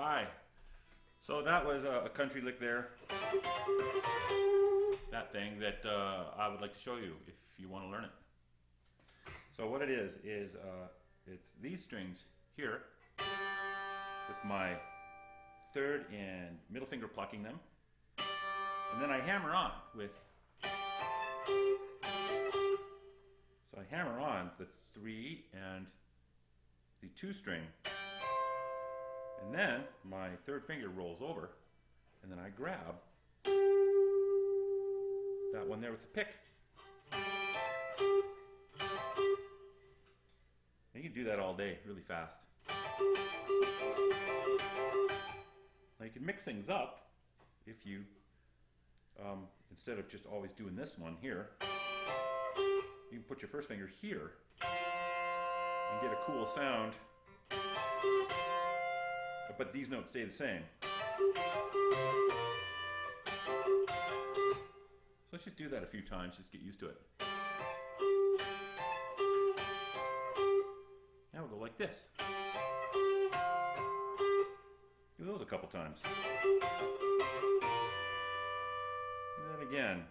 Hi. So that was a country lick there. That thing that I would like to show you if you want to learn it. So what it is it's these strings here with my third and middle finger plucking them, and then I hammer on with. So I hammer on the 3 and the 2 string, and then my third finger rolls over, and then I grab that one there with the pick. And you can do that all day, really fast. Now you can mix things up if you, instead of just always doing this one here, you can put your first finger here and get a cool sound, but these notes stay the same. So let's just do that a few times, just get used to it. Now we'll go like this. Do those a couple times. Do that again.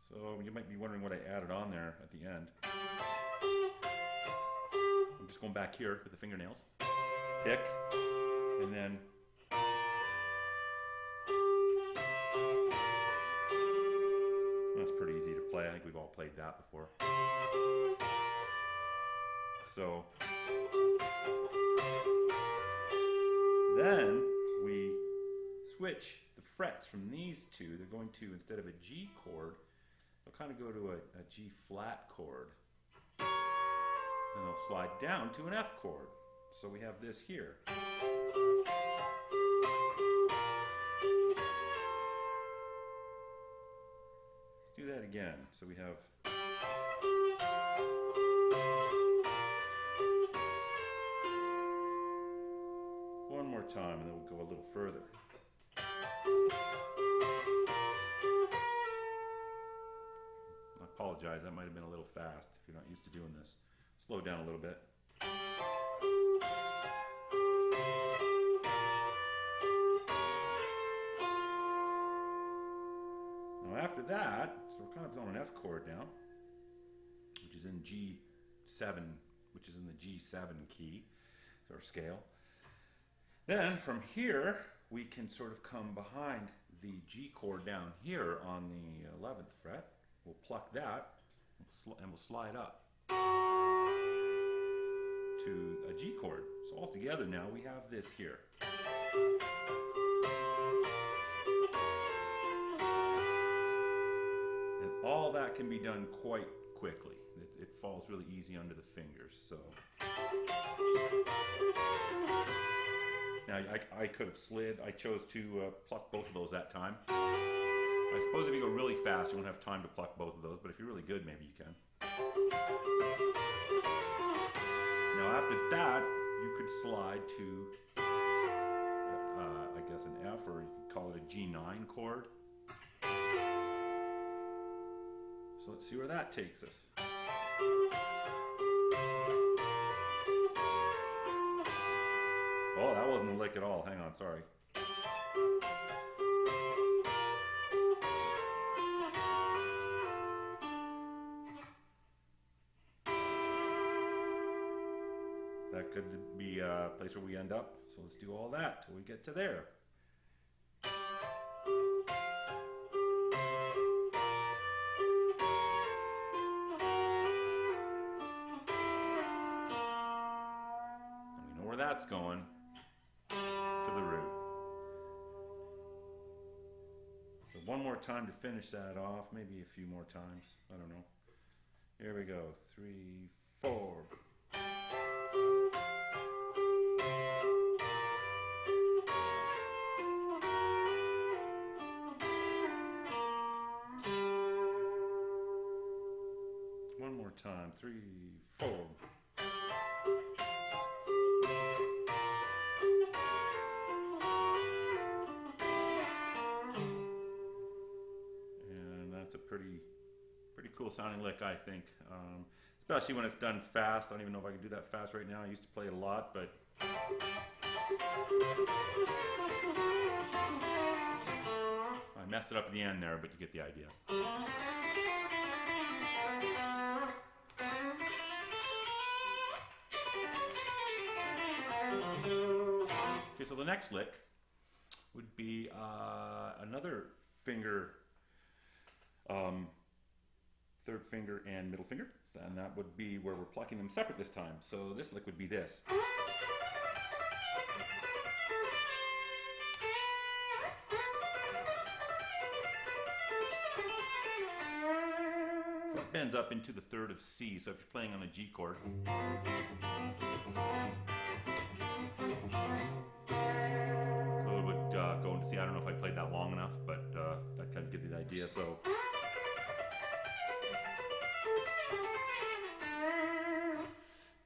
So you might be wondering what I added on there at the end. I'm just going back here with the fingernails. Pick, and then that's pretty easy to play. I think we've all played that before. So then we switch the frets from these two. They're going to, instead of a G chord, they'll kind of go to a G flat chord. And they'll slide down to an F chord. So we have this here. Let's do that again. So we have one more time, and then we'll go a little further. I apologize, that might have been a little fast if you're not used to doing this. Slow down a little bit. Now after that, so we're kind of on an F chord now, which is in G7, which is in the G7 key, it's our scale. Then from here, we can sort of come behind the G chord down here on the 11th fret. We'll pluck that and we'll slide up to a G chord. So all together now we have this here. And all that can be done quite quickly. It falls really easy under the fingers. So now I could have slid. I chose to pluck both of those that time. I suppose if you go really fast, you won't have time to pluck both of those, but if you're really good, maybe you can. Now after that, you could slide to, I guess an F, or you could call it a G9 chord. So let's see where that takes us. Oh, that wasn't a lick at all. Hang on, sorry. That could be a place where we end up. So let's do all that till we get to there. And we know where that's going. To the root. So one more time to finish that off, maybe a few more times, I don't know. Here we go, 3, 4. One more time, 3, 4. pretty cool sounding lick, I think. Especially when it's done fast. I don't even know if I can do that fast right now. I used to play it a lot, but I messed it up at the end there, but you get the idea. Okay, so the next lick would be another finger, third finger and middle finger, and that would be where we're plucking them separate this time. So this lick would be this. So it bends up into the third of C, so if you're playing on a G chord, so it would go into C. I don't know if I played that long enough, but that kind of gives you the idea. So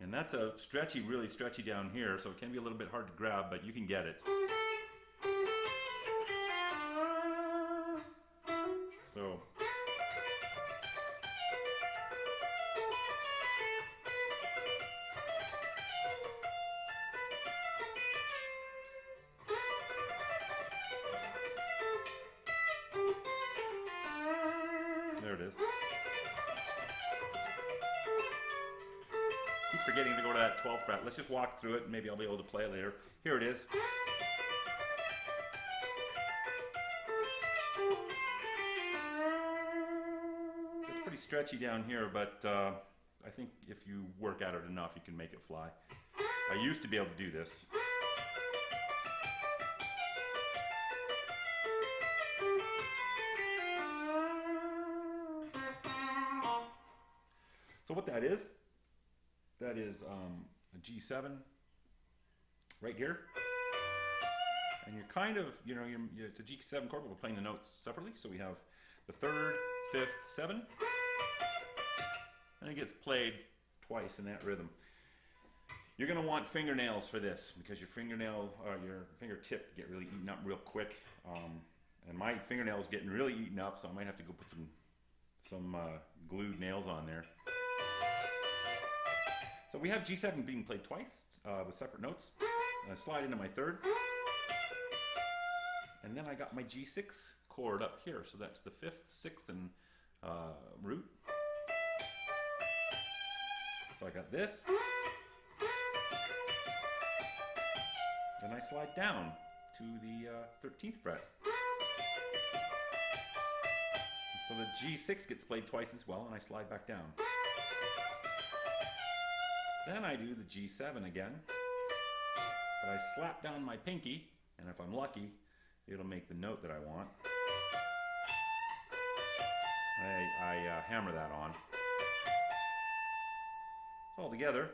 and that's a stretchy, really stretchy down here, so it can be a little bit hard to grab, but you can get it. So there it is. Keep forgetting to go to that 12th fret. Let's just walk through it and maybe I'll be able to play it later. Here it is. It's pretty stretchy down here, but I think if you work at it enough, you can make it fly. I used to be able to do this. So what that is a G7 right here, and you're kind of, it's a G7 chord, but we're playing the notes separately. So we have the third, fifth, 7, and it gets played twice in that rhythm. You're going to want fingernails for this because your fingertip get really eaten up real quick, and my fingernails getting really eaten up, so I might have to go put some glued nails on there. So we have G7 being played twice with separate notes. And I slide into my third. And then I got my G6 chord up here. So that's the 5th, 6th, and root. So I got this. Then I slide down to the 13th fret. So the G6 gets played twice as well, and I slide back down. Then I do the G7 again, but I slap down my pinky, and if I'm lucky, it'll make the note that I want. I hammer that on. All together.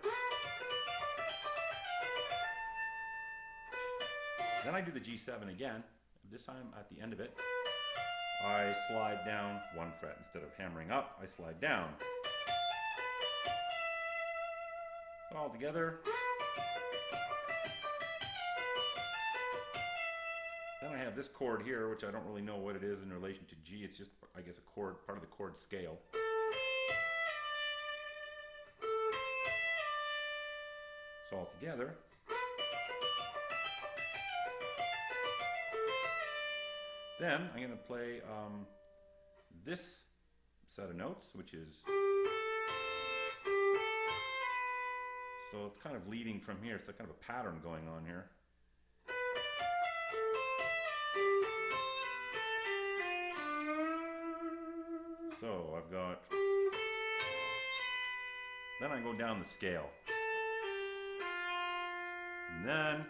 Then I do the G7 again. This time at the end of it, I slide down 1 fret. Instead of hammering up, I slide down. All together. Then I have this chord here, which I don't really know what it is in relation to G. It's just, I guess, a chord, part of the chord scale. So all together. Then I'm going to play this set of notes, which is. So it's kind of leading from here. It's kind of a pattern going on here. So I've got, then I go down the scale. And then,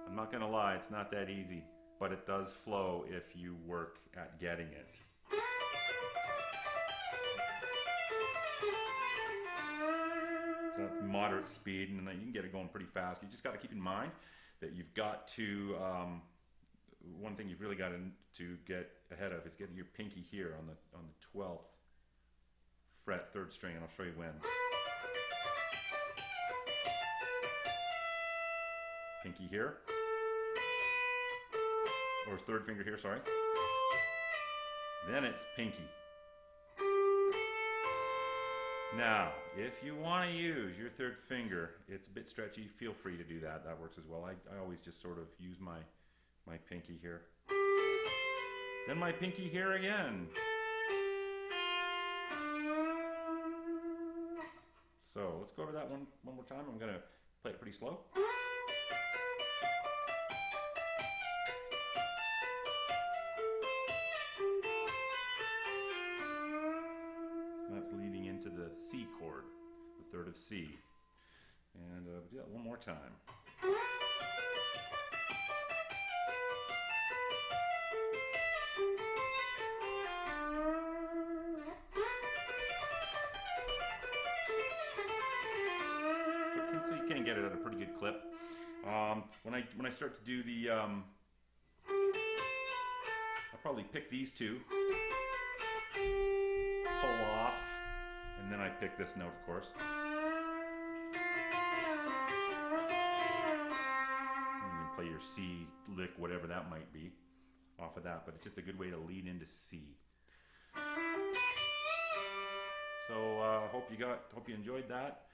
I'm not gonna lie, it's not that easy, but it does flow if you work at getting it. So that's moderate speed, and then you can get it going pretty fast. You just got to keep in mind that you've got to, one thing you've really got to get ahead of is getting your pinky here on the 12th fret, 3rd string, and I'll show you when. Pinky here, or 3rd finger here, sorry. Then it's pinky. Now, if you want to use your third finger, it's a bit stretchy, feel free to do that. That works as well. I always just sort of use my pinky here. Then my pinky here again. So let's go over that one more time. I'm going to play it pretty slow. That's leading into the C chord, the third of C. And do that one more time. So you can get it at a pretty good clip. When I start to do the, I'll probably pick these two, pull off, and then I pick this note, of course. And you can play your C lick, whatever that might be, off of that. But it's just a good way to lead into C. So hope you enjoyed that.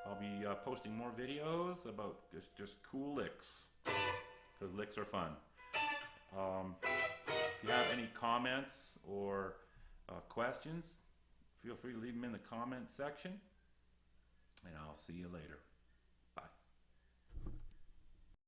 I'll be posting more videos about just cool licks, because licks are fun. If you have any comments or questions, feel free to leave them in the comment section, and I'll see you later.